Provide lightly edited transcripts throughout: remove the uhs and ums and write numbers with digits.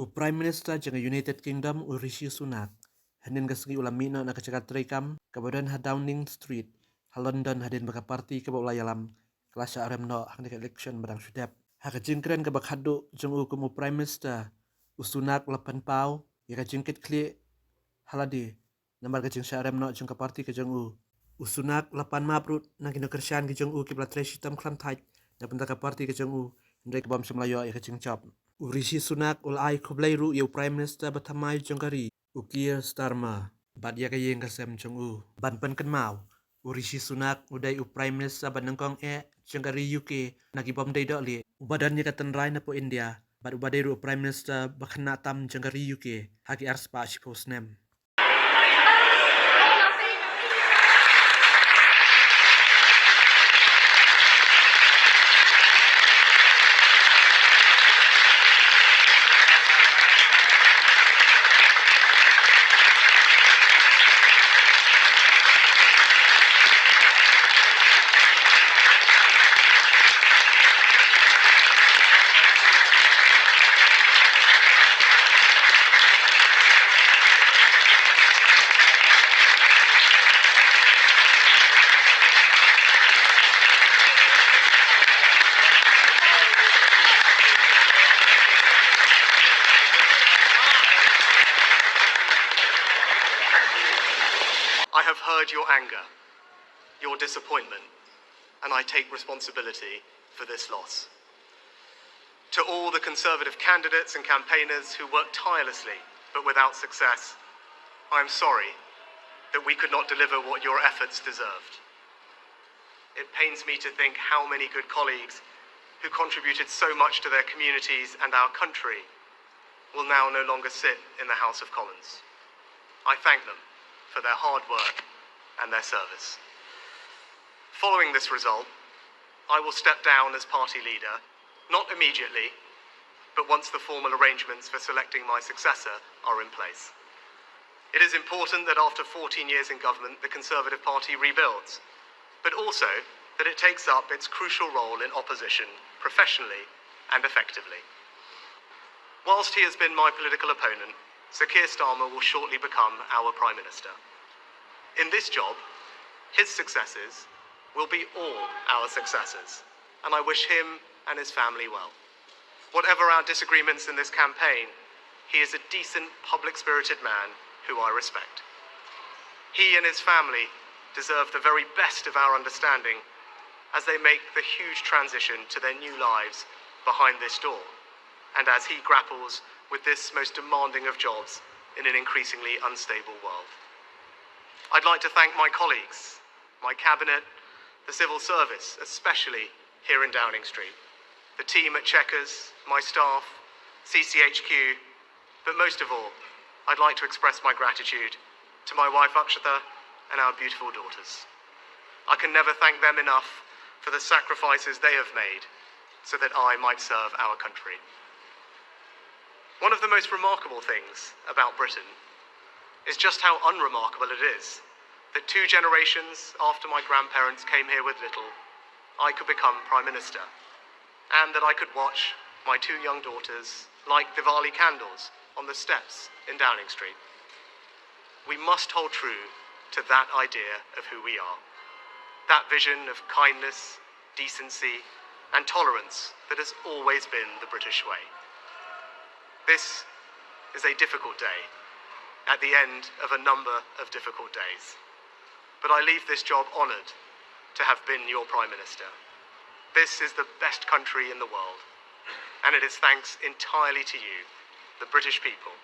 Prime Minister janga United Kingdom Rishi Sunak hanin gasgi ulamino na kacakat Treikam kabadan ha Downing Street ha London hadin baka parti ke yalam kelasa aremno hang election badang sudap ha kajing Kren ke Khatduh jang hukum Prime Minister Sunak lapan pau ya kajing kit kli haladi nambar kajing aremno jang ke parti ke jang Sunak lapan maprut na kino kersian ke jang ke bla hitam klantai na benda ke parti ke jang ndai ke bam semlayo ya kajing chop Rishi Sunak ulai kublai ru yu Prime Minister batamai jangkari ukir starma bat ya kayeng kasem jong ban pen mau Rishi Sunak udai Prime Minister banangkong jangkari UK nagi bom dai dok li badannya katan rai na po India bat ubadai ru Prime Minister bakana tam jangkari UK haki arspa shipos nem I have heard your anger, your disappointment, and I take responsibility for this loss. To all the Conservative candidates and campaigners who worked tirelessly but without success, I am sorry that we could not deliver what your efforts deserved. It pains me to think how many good colleagues who contributed so much to their communities and our country will now no longer sit in the House of Commons. I thank them for their hard work and their service. Following this result, I will step down as party leader, not immediately, but once the formal arrangements for selecting my successor are in place. It is important that after 14 years in government, the Conservative Party rebuilds, but also that it takes up its crucial role in opposition professionally and effectively. Whilst he has been my political opponent, Sir Keir Starmer will shortly become our Prime Minister. In this job, his successes will be all our successors, and I wish him and his family well. Whatever our disagreements in this campaign, he is a decent, public-spirited man who I respect. He and his family deserve the very best of our understanding as they make the huge transition to their new lives behind this door, and as he grapples with this most demanding of jobs in an increasingly unstable world. I'd like to thank my colleagues, my cabinet, the civil service, especially here in Downing Street, the team at Checkers, my staff, CCHQ, but most of all, I'd like to express my gratitude to my wife Akshata and our beautiful daughters. I can never thank them enough for the sacrifices they have made so that I might serve our country. One of the most remarkable things about Britain is just how unremarkable it is that 2 generations after my grandparents came here with little, I could become Prime Minister, and that I could watch my 2 young daughters light Diwali candles on the steps in Downing Street. We must hold true to that idea of who we are, that vision of kindness, decency, and tolerance that has always been the British way. This is a difficult day, at the end of a number of difficult days. But I leave this job honoured to have been your Prime Minister. This is the best country in the world, and it is thanks entirely to you, the British people,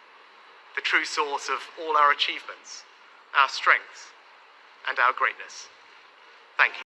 the true source of all our achievements, our strengths, and our greatness. Thank you.